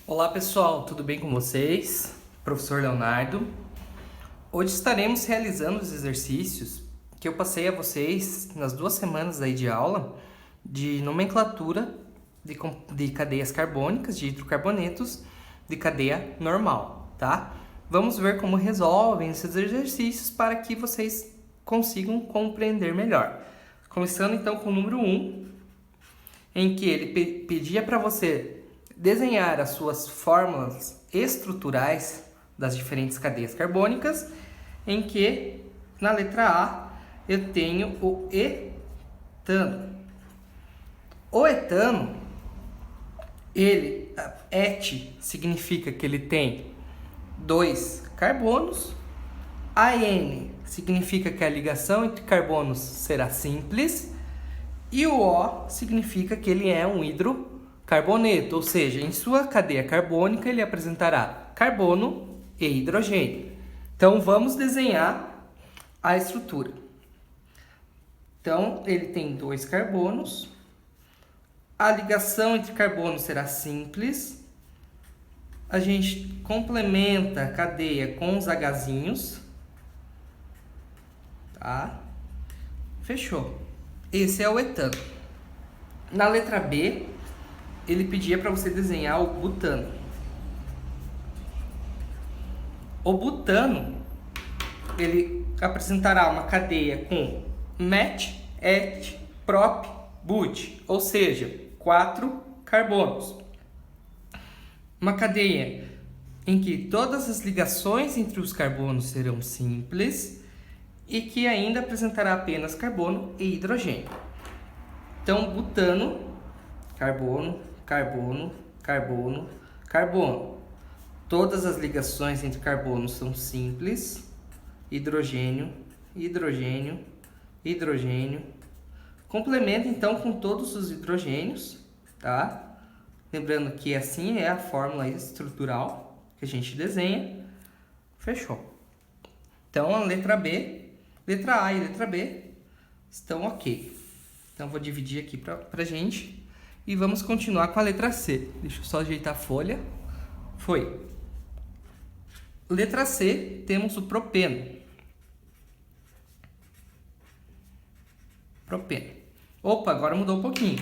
Olá pessoal, tudo bem com vocês? Professor Leonardo. Hoje estaremos realizando os exercícios que eu passei a vocês nas 2 semanas aí de aula de nomenclatura de cadeias carbônicas, de hidrocarbonetos de cadeia normal, tá? Vamos ver como resolvem esses exercícios para que vocês consigam compreender melhor. Começando então com o número 1, em que ele pedia para você desenhar as suas fórmulas estruturais das diferentes cadeias carbônicas, em que na letra A eu tenho o etano. O etano, et significa que ele tem 2 carbonos, AN significa que a ligação entre carbonos será simples, e o O significa que ele é um hidrocarboneto, ou seja, em sua cadeia carbônica ele apresentará carbono e hidrogênio. Então vamos desenhar a estrutura. Então ele tem 2 carbonos, a ligação entre carbonos será simples, a gente complementa a cadeia com os Hzinhos, tá? Fechou. Esse é o etano. Na letra B, ele pedia para você desenhar o butano. O butano, ele apresentará uma cadeia com met, et, prop, but, ou seja, 4 carbonos. Uma cadeia em que todas as ligações entre os carbonos serão simples e que ainda apresentará apenas carbono e hidrogênio. Então, butano, carbono, carbono, carbono, carbono. Todas as ligações entre carbonos são simples. Hidrogênio, hidrogênio, hidrogênio. Complementa então com todos os hidrogênios, tá? Lembrando que assim é a fórmula estrutural que a gente desenha. Fechou. Então, a letra B, letra A e letra B estão ok. Então, vou dividir aqui pra gente e vamos continuar com a letra C. Deixa eu só ajeitar a folha. Foi. Letra C, temos o propeno. Propeno. Opa, agora mudou um pouquinho.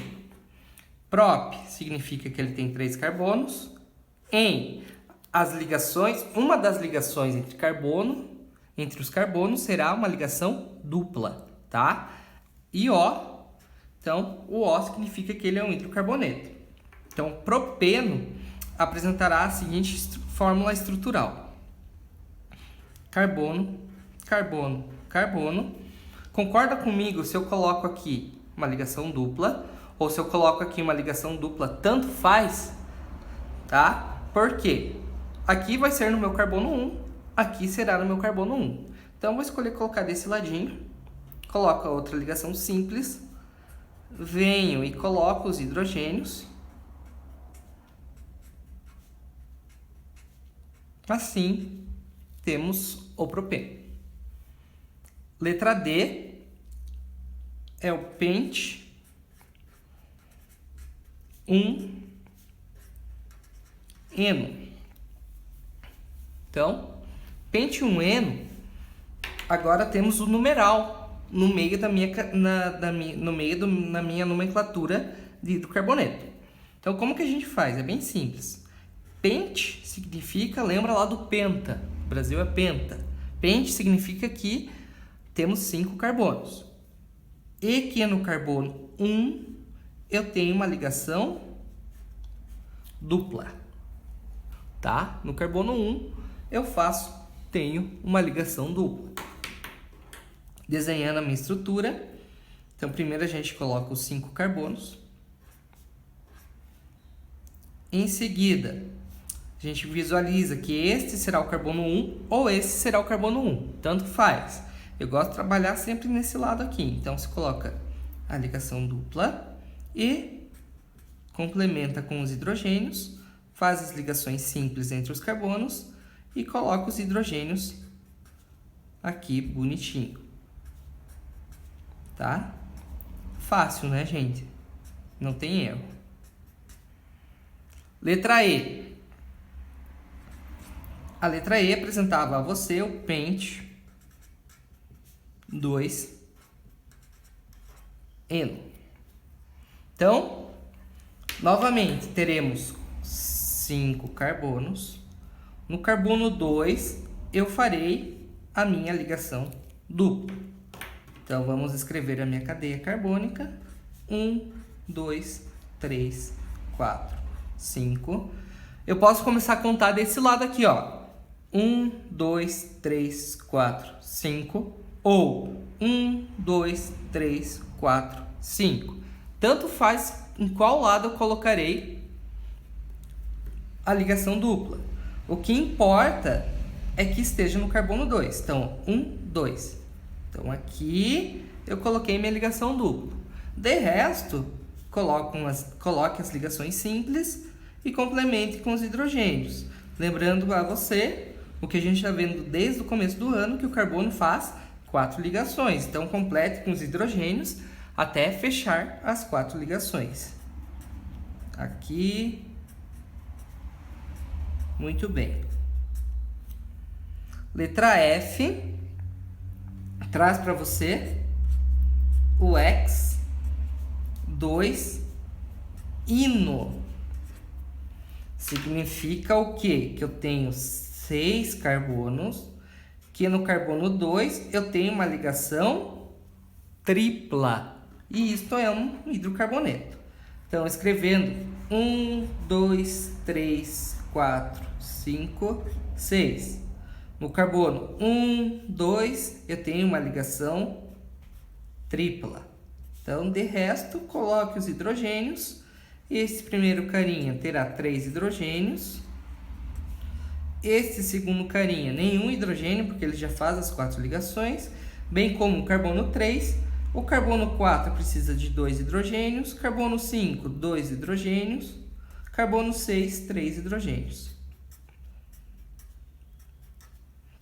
Prop significa que ele tem 3 carbonos. Em as ligações, uma das ligações entre os carbonos será uma ligação dupla, tá? E O, então o O significa que ele é um hidrocarboneto. Então, propeno apresentará a seguinte fórmula estrutural: carbono, carbono, carbono. Concorda comigo se eu coloco aqui uma ligação dupla ou se eu coloco aqui uma ligação dupla, tanto faz, tá? Por quê? Aqui vai ser no meu carbono 1, aqui será no meu carbono 1. Então, vou escolher colocar desse ladinho, coloco a outra ligação simples, venho e coloco os hidrogênios. Assim, temos o propeno. Letra D é o pente 1-eno. Então, pente 1-eno, agora temos o numeral no meio da minha nomenclatura de hidrocarboneto. Então, como que a gente faz? É bem simples. Pente significa, lembra lá do penta, o Brasil é penta. Pente significa que temos 5 carbonos. E que no carbono 1 eu tenho uma ligação dupla, tá? No carbono 1 eu tenho uma ligação dupla. Desenhando a minha estrutura, então primeiro a gente coloca os 5 carbonos. Em seguida, a gente visualiza que este será o carbono 1 ou esse será o carbono 1, tanto faz. Eu gosto de trabalhar sempre nesse lado aqui. Então, você coloca a ligação dupla e complementa com os hidrogênios, faz as ligações simples entre os carbonos e coloca os hidrogênios aqui bonitinho. Tá? Fácil, né, gente? Não tem erro. Letra E. A letra E apresentava a você o pente 2-eno. Então, novamente, teremos 5 carbonos. No carbono 2, eu farei a minha ligação dupla. Então, vamos escrever a minha cadeia carbônica. 1, 2, 3, 4, 5. Eu posso começar a contar desse lado aqui, ó. 1, 2, 3, 4, 5. Ou 1, 2, 3, 4, 5. Tanto faz em qual lado eu colocarei a ligação dupla. O que importa é que esteja no carbono 2. Então, 1, 2. Então, aqui eu coloquei minha ligação dupla. De resto, coloque as ligações simples e complemente com os hidrogênios. Lembrando a você, o que a gente está vendo desde o começo do ano, que o carbono faz 4 ligações. Então, complete com os hidrogênios até fechar as 4 ligações. Aqui. Muito bem. Letra F traz para você o X2-ino. Significa o quê? Que eu tenho 6 carbonos, que no carbono 2 eu tenho uma ligação tripla. E isto é um hidrocarboneto. Então, escrevendo 1, 2, 3, 4, 5, 6. No carbono 1, 2, eu tenho uma ligação tripla. Então, de resto, coloque os hidrogênios. Esse primeiro carinha terá 3 hidrogênios. Este segundo carinha, nenhum hidrogênio, porque ele já faz as 4 ligações. Bem como o carbono 3. O carbono 4 precisa de 2 hidrogênios. Carbono 5, 2 hidrogênios. Carbono 6, 3 hidrogênios.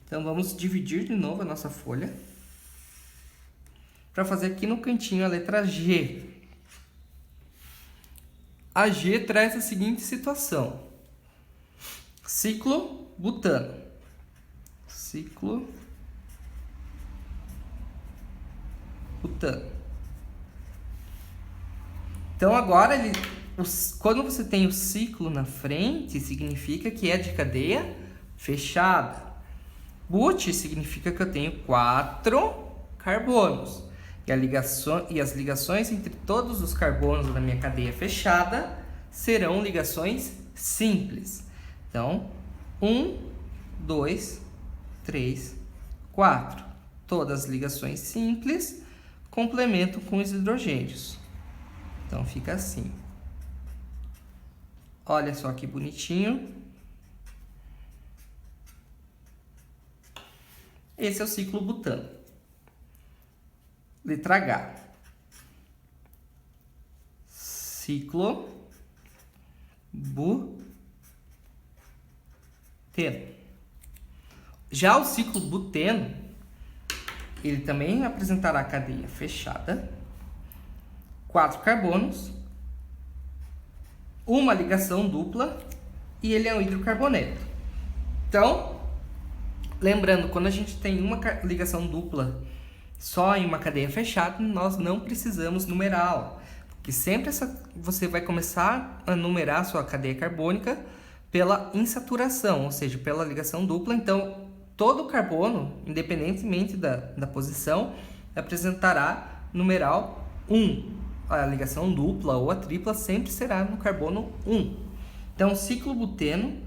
Então, vamos dividir de novo a nossa folha para fazer aqui no cantinho a letra G. A G traz a seguinte situação. Ciclo butano. Ciclo butano. Então, agora, quando você tem o ciclo na frente, significa que é de cadeia fechada. But significa que eu tenho 4 carbonos. E as ligações entre todos os carbonos da minha cadeia fechada serão ligações simples. Então, 1, 2, 3, 4. Todas as ligações simples, complemento com os hidrogênios. Então, fica assim. Olha só que bonitinho. Esse é o ciclo butano. Letra H. Ciclo buteno. Já o ciclo buteno, ele também apresentará a cadeia fechada, 4 carbonos, uma ligação dupla e ele é um hidrocarboneto. Então, lembrando, quando a gente tem uma ligação dupla só em uma cadeia fechada, nós não precisamos numerá-la, porque sempre você vai começar a numerar a sua cadeia carbônica pela insaturação, ou seja, pela ligação dupla. Então, todo carbono, independentemente da posição, apresentará numeral 1. A ligação dupla ou a tripla sempre será no carbono 1. Então, ciclo buteno,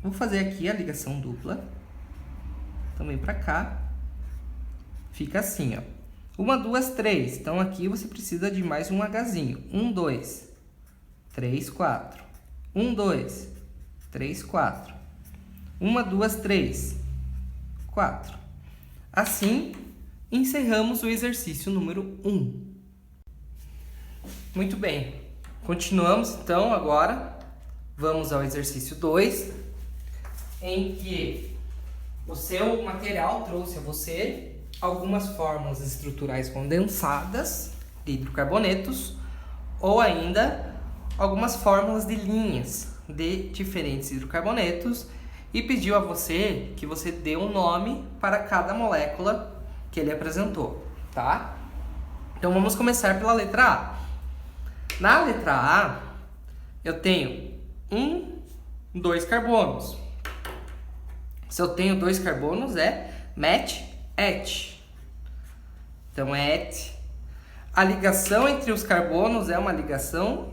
vou fazer aqui a ligação dupla, também para cá. Fica assim, ó. 1, 2, 3. Então, aqui você precisa de mais um Hzinho. 1, 2, 3, 4. 1, 2, 3, 4. 1, 2, 3, 4. Assim, encerramos o exercício número 1. Muito bem. Continuamos, então, agora. Vamos ao exercício 2, em que o seu material trouxe a você algumas fórmulas estruturais condensadas de hidrocarbonetos ou ainda algumas fórmulas de linhas de diferentes hidrocarbonetos e pediu a você que você dê um nome para cada molécula que ele apresentou, tá? Então vamos começar pela letra A. Na letra A, eu tenho 2 carbonos. Se eu tenho 2 carbonos, é MET-ET. Então, ET. A ligação entre os carbonos é uma ligação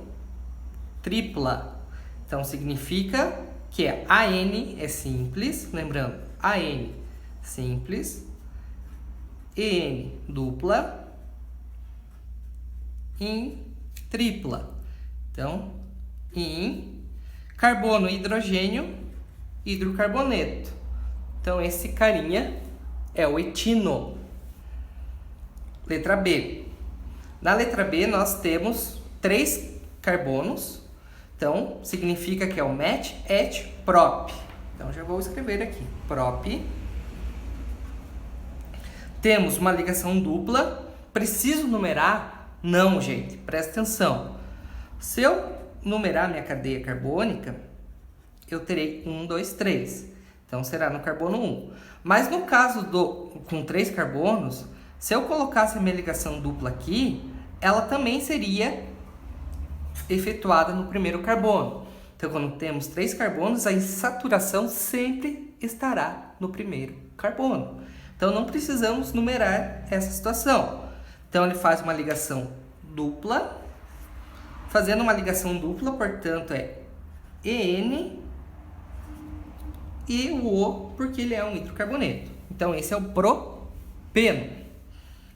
tripla. Então, significa que AN é simples. Lembrando, AN simples, EN dupla, IN tripla. Então, IN, carbono, hidrogênio, hidrocarboneto. Então, esse carinha é o etino. Letra B. Na letra B, nós temos 3 carbonos. Então, significa que é o MET-ET-PROP. Então, já vou escrever aqui. PROP. Temos uma ligação dupla. Preciso numerar? Não, gente. Presta atenção. Se eu numerar minha cadeia carbônica, eu terei 1, 2, 3. Então, será no carbono 1. Mas no caso com 3 carbonos, se eu colocasse a minha ligação dupla aqui, ela também seria efetuada no primeiro carbono. Então, quando temos 3 carbonos, a insaturação sempre estará no primeiro carbono. Então, não precisamos numerar essa situação. Então, ele faz uma ligação dupla. Fazendo uma ligação dupla, portanto, é EN e o O, porque ele é um hidrocarboneto. Então, esse é o propeno.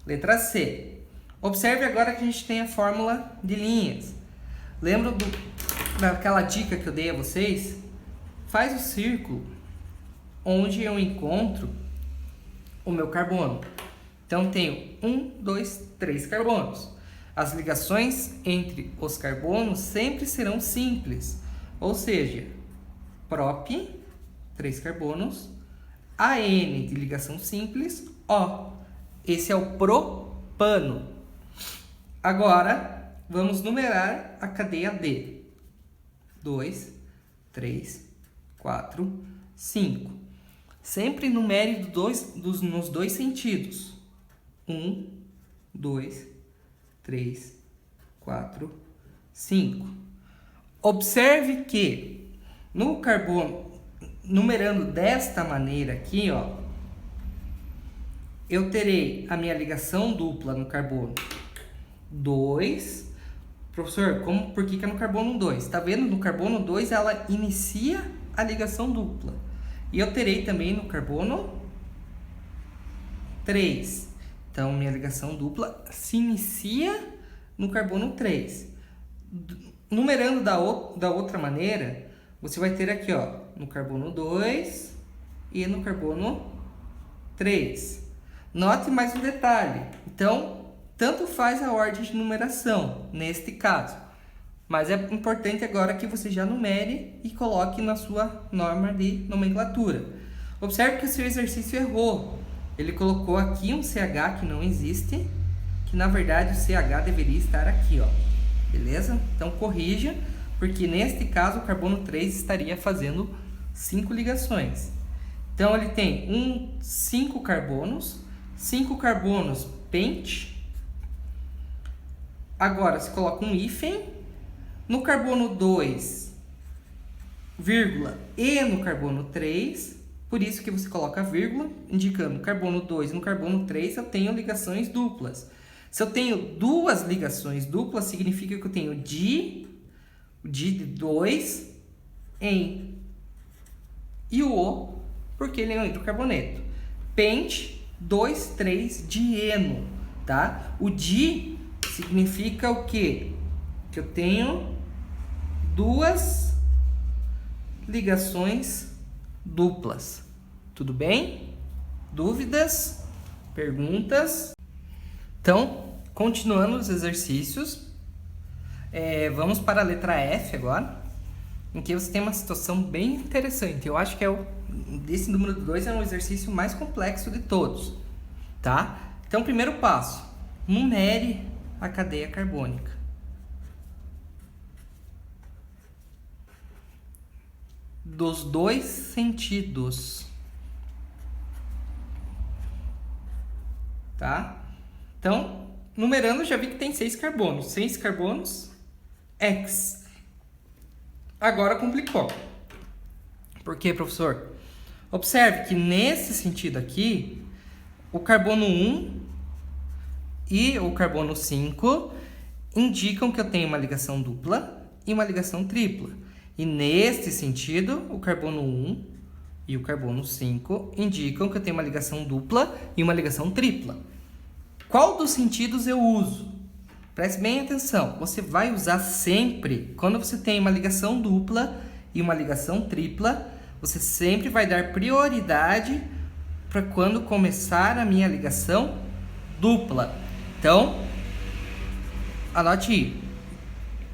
Letra C. Observe agora que a gente tem a fórmula de linhas. Lembra daquela dica que eu dei a vocês? Faz o círculo onde eu encontro o meu carbono. Então, tenho 1, 2, 3 carbonos. As ligações entre os carbonos sempre serão simples. Ou seja, prop, 3 carbonos, AN de ligação simples, O. Esse é o propano. Agora, vamos numerar a cadeia D. 2, 3, 4, 5. Sempre numere nos dois sentidos. 1, 2, 3, 4, 5. Observe que no carbono, numerando desta maneira aqui, ó, eu terei a minha ligação dupla no carbono 2. Professor, por que é no carbono 2? Tá vendo? No carbono 2 ela inicia a ligação dupla. E eu terei também no carbono 3. Então, minha ligação dupla se inicia no carbono 3. Numerando da outra maneira, você vai ter aqui, ó, no carbono 2 e no carbono 3. Note mais um detalhe. Então, tanto faz a ordem de numeração, neste caso. Mas é importante agora que você já numere e coloque na sua norma de nomenclatura. Observe que o seu exercício errou. Ele colocou aqui um CH que não existe, que na verdade o CH deveria estar aqui, ó. Beleza? Então, corrija, porque neste caso o carbono 3 estaria fazendo 5 ligações. Então, ele tem 5 carbonos, 5 carbonos pente. Agora, se coloca um hífen. No carbono 2, vírgula, e no carbono 3. Por isso que você coloca vírgula, indicando no carbono 2 e no carbono 3 eu tenho ligações duplas. Se eu tenho 2 ligações duplas, significa que eu tenho de 2 em e o O, porque ele é um hidrocarboneto. Pente 2, 3, dieno, tá? O di significa o quê? Que eu tenho 2 ligações duplas. Tudo bem? Dúvidas? Perguntas? Então, continuando os exercícios, vamos para a letra F agora, em que você tem uma situação bem interessante. Eu acho que desse número 2 é um exercício mais complexo de todos, tá? Então, primeiro passo, numere a cadeia carbônica. dos dois sentidos. Tá? Então, numerando, já vi que tem 6 carbonos. 6 carbonos, X. Agora complicou. Por quê, professor? Observe que nesse sentido aqui, o carbono 1 e o carbono 5 indicam que eu tenho uma ligação dupla e uma ligação tripla. E neste sentido, o carbono 1 e o carbono 5 indicam que eu tenho uma ligação dupla e uma ligação tripla. Qual dos sentidos eu uso? Preste bem atenção. Você vai usar sempre, quando você tem uma ligação dupla e uma ligação tripla, você sempre vai dar prioridade para quando começar a minha ligação dupla. Então, anote aí.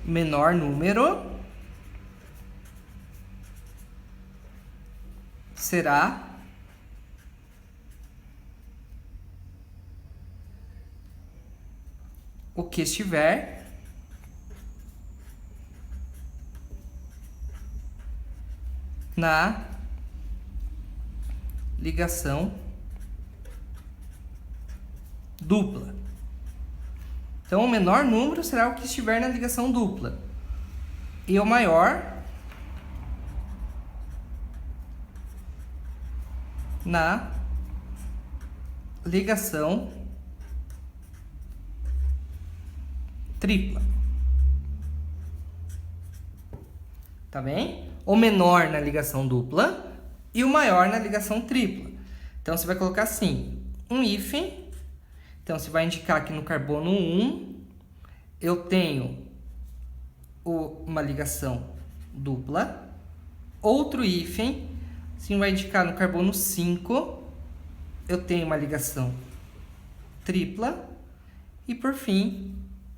Menor número será o que estiver na ligação dupla. Então, o menor número será o que estiver na ligação dupla. E o maior na ligação tripla. Tá bem? O menor na ligação dupla e o maior na ligação tripla. Então, você vai colocar assim, um hífen. Então, você vai indicar que no carbono 1 eu tenho uma ligação dupla. Outro hífen, assim, vai indicar no carbono 5 eu tenho uma ligação tripla. E, por fim,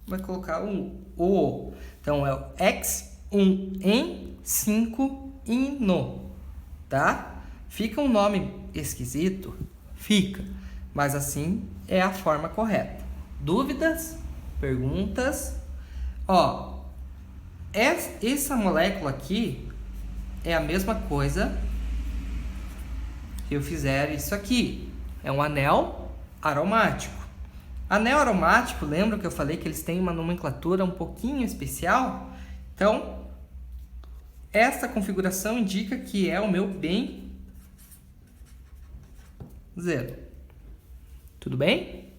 vai colocar o. Então, é o X1 em 5 in no. Tá? Fica um nome esquisito? Fica. Mas assim é a forma correta. Dúvidas? Perguntas? Ó, essa molécula aqui é a mesma coisa que eu fizer isso aqui. É um anel aromático. Anel aromático, lembra que eu falei que eles têm uma nomenclatura um pouquinho especial? Então, essa configuração indica que é o meu bem zero. Tudo bem?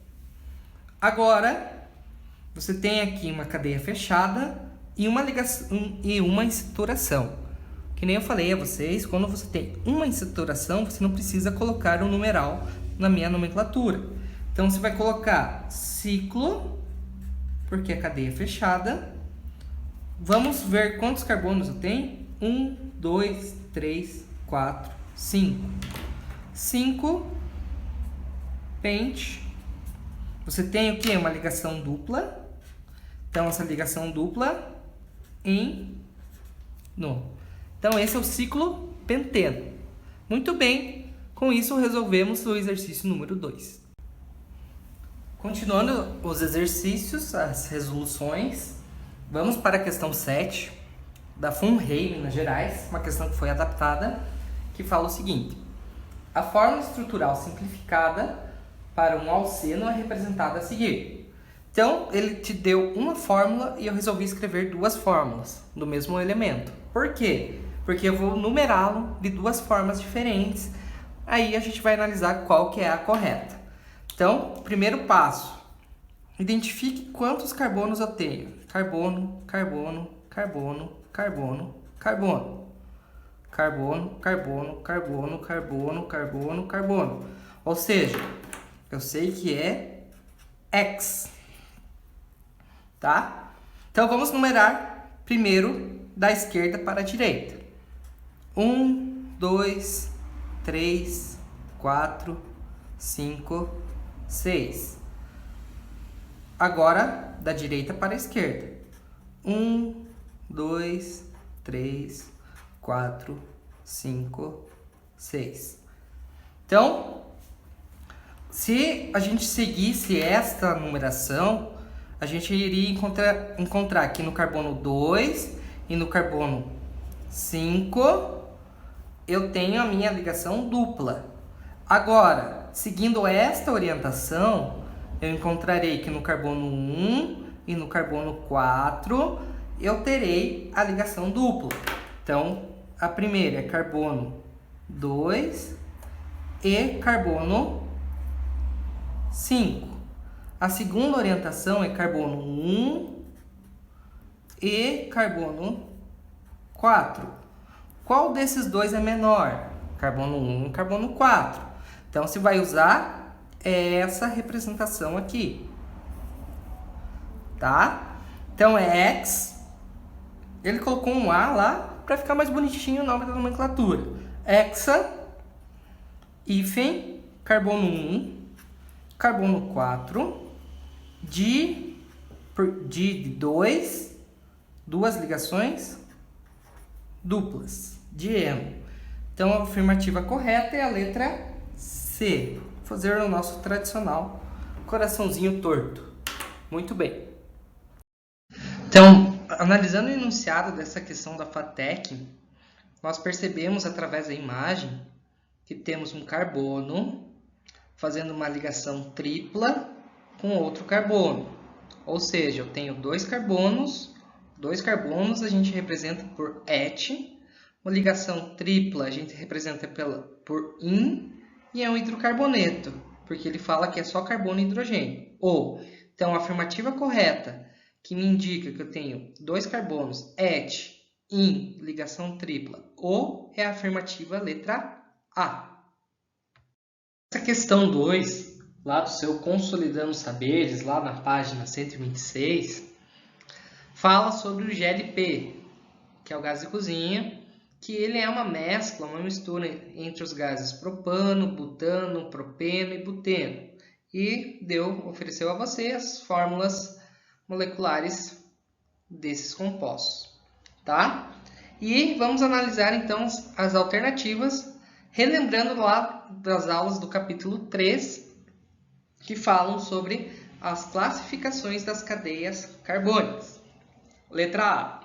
Agora, você tem aqui uma cadeia fechada e uma ligação e uma insaturação. Que nem eu falei a vocês, quando você tem uma insaturação, você não precisa colocar um numeral na minha nomenclatura. Então, você vai colocar ciclo, porque é cadeia fechada. Vamos ver quantos carbonos eu tenho? 1, 2, 3, 4, 5. 5 pente. Você tem o que? Uma ligação dupla. Então, essa ligação dupla em no. Então, esse é o ciclo penteno. Muito bem. Com isso, resolvemos o exercício número 2. Continuando os exercícios, as resoluções, vamos para a questão 7 da FUNREI, Minas Gerais, uma questão que foi adaptada, que fala o seguinte: a fórmula estrutural simplificada para um alceno é representada a seguir. Então, ele te deu uma fórmula e eu resolvi escrever duas fórmulas do mesmo elemento. Por quê? Porque eu vou numerá-lo de duas formas diferentes, aí a gente vai analisar qual que é a correta. Então, primeiro passo, identifique quantos carbonos eu tenho. Carbono, carbono, carbono, carbono, carbono. Carbono, carbono, carbono, carbono, carbono, carbono. Ou seja, eu sei que é X. Tá? Então, vamos numerar primeiro da esquerda para a direita. 1, 2, 3, 4, 5, 6. Agora, da direita para a esquerda. 1, 2, 3, 4, 5, 6. Então, se a gente seguisse esta numeração, a gente iria encontrar aqui no carbono 2 e no carbono 5 eu tenho a minha ligação dupla. Agora, seguindo esta orientação, eu encontrarei que no carbono 1 e no carbono 4 eu terei a ligação dupla. Então, a primeira é carbono 2 e carbono 5. A segunda orientação é carbono 1 e carbono 4. Qual desses dois é menor? Carbono 1 e carbono 4. Então, você vai usar essa representação aqui. Tá? Então, é X. Ele colocou um A lá para ficar mais bonitinho o nome da nomenclatura. Hexa, hífen, carbono 1, carbono 4, de 2, duas ligações duplas, dieno. Então, a afirmativa correta é a letra C. Vou fazer o nosso tradicional coraçãozinho torto. Muito bem. Então, analisando o enunciado dessa questão da FATEC, nós percebemos através da imagem que temos um carbono fazendo uma ligação tripla com outro carbono. Ou seja, eu tenho dois carbonos a gente representa por et, uma ligação tripla a gente representa por in, e é um hidrocarboneto, porque ele fala que é só carbono e hidrogênio. Então, a afirmativa correta, que me indica que eu tenho dois carbonos, et, in, ligação tripla, ou é a afirmativa letra A. Essa questão 2, lá do seu Consolidando Saberes, lá na página 126, fala sobre o GLP, que é o gás de cozinha, que ele é uma mescla, uma mistura entre os gases propano, butano, propeno e buteno. E ofereceu a você as fórmulas moleculares desses compostos, tá? E vamos analisar então as alternativas, relembrando lá das aulas do capítulo 3, que falam sobre as classificações das cadeias carbônicas. Letra A.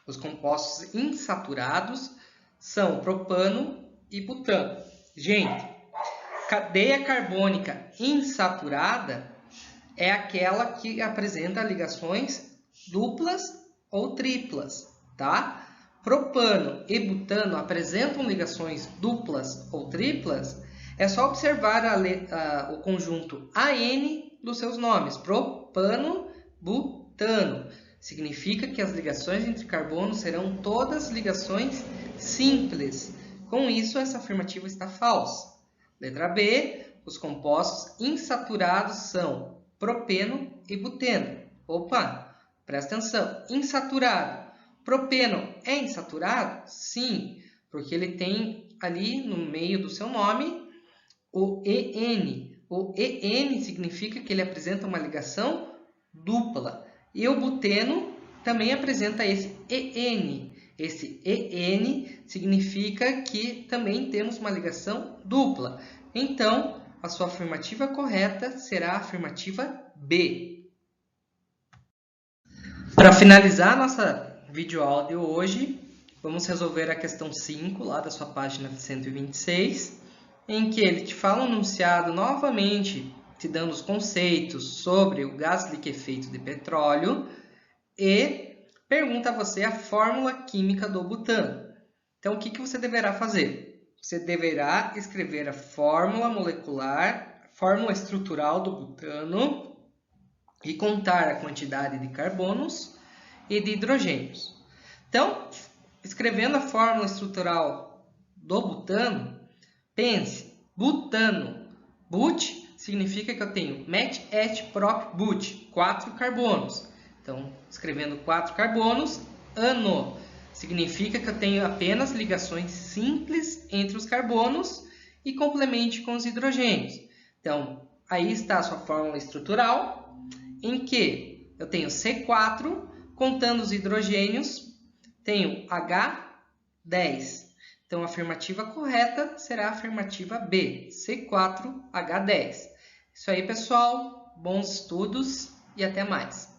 Os compostos insaturados são propano e butano. Gente, cadeia carbônica insaturada é aquela que apresenta ligações duplas ou triplas, tá? Propano e butano apresentam ligações duplas ou triplas. É só observar o conjunto AN dos seus nomes. Propano, butano. Significa que as ligações entre carbonos serão todas ligações simples. Com isso, essa afirmativa está falsa. Letra B. Os compostos insaturados são propeno e buteno. Opa, presta atenção. Insaturado. Propeno é insaturado? Sim, porque ele tem ali no meio do seu nome o EN. O EN significa que ele apresenta uma ligação dupla. E o buteno também apresenta esse EN. Esse EN significa que também temos uma ligação dupla. Então, a sua afirmativa correta será a afirmativa B. Para finalizar a nossa videoaula de hoje, vamos resolver a questão 5, lá da sua página 126, em que ele te fala um enunciado novamente, te dando os conceitos sobre o gás liquefeito de petróleo e pergunta a você a fórmula química do butano. Então, o que você deverá fazer? Você deverá escrever a fórmula molecular, fórmula estrutural do butano e contar a quantidade de carbonos e de hidrogênios. Então, escrevendo a fórmula estrutural do butano, pense, butano, but significa que eu tenho met, et, prop, but, 4 carbonos. Então, escrevendo 4 carbonos, ano, significa que eu tenho apenas ligações simples entre os carbonos e complemente com os hidrogênios. Então, aí está a sua fórmula estrutural, em que eu tenho C4, contando os hidrogênios, tenho H10. Então, a afirmativa correta será a afirmativa B, C4H10. Isso aí, pessoal. Bons estudos e até mais.